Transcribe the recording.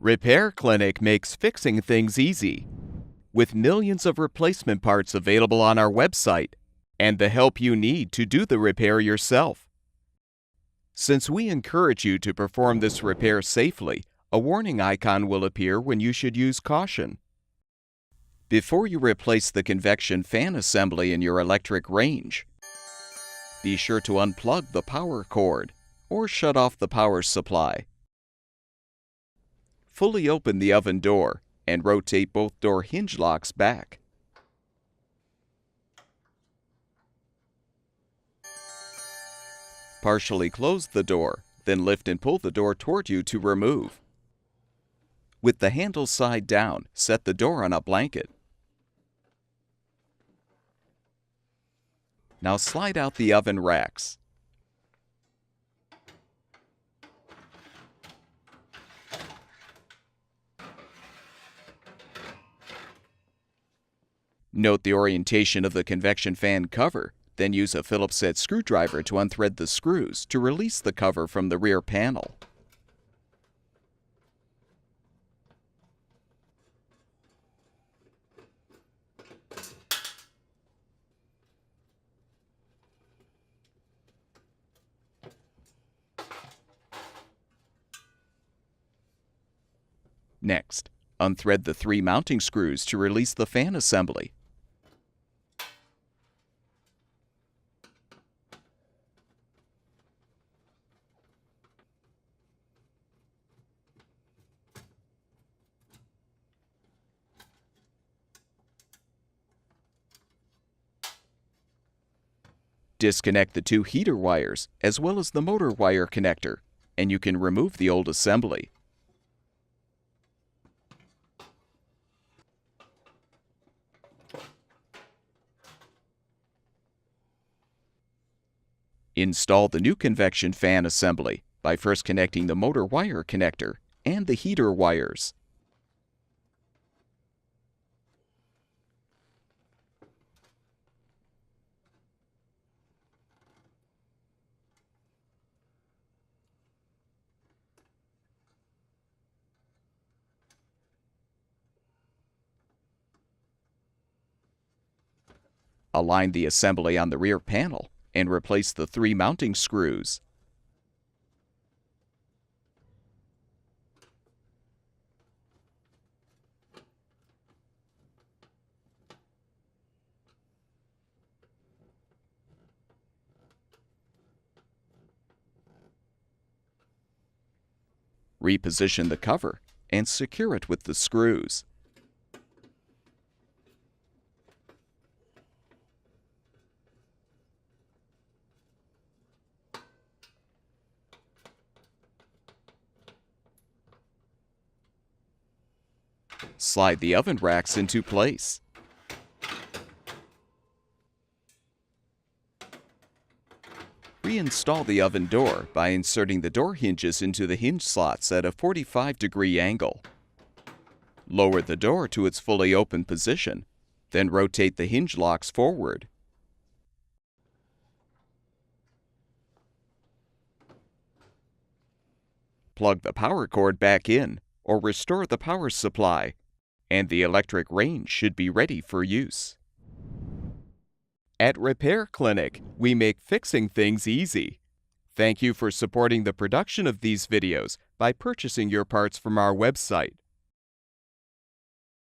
Repair Clinic makes fixing things easy, with millions of replacement parts available on our website and the help you need to do the repair yourself. Since we encourage you to perform this repair safely, a warning icon will appear when you should use caution. Before you replace the convection fan assembly in your electric range, be sure to unplug the power cord or shut off the power supply. Fully open the oven door and rotate both door hinge locks back. Partially close the door, then lift and pull the door toward you to remove. With the handle side down, set the door on a blanket. Now slide out the oven racks. Note the orientation of the convection fan cover, then use a Phillips head screwdriver to unthread the screws to release the cover from the rear panel. Next, unthread the 3 mounting screws to release the fan assembly. Disconnect the 2 heater wires as well as the motor wire connector, and you can remove the old assembly. Install the new convection fan assembly by first connecting the motor wire connector and the heater wires. Align the assembly on the rear panel and replace the 3 mounting screws. Reposition the cover and secure it with the screws. Slide the oven racks into place. Reinstall the oven door by inserting the door hinges into the hinge slots at a 45-degree angle. Lower the door to its fully open position, then rotate the hinge locks forward. Plug the power cord back in or restore the power supply, and the electric range should be ready for use. At Repair Clinic, we make fixing things easy. Thank you for supporting the production of these videos by purchasing your parts from our website.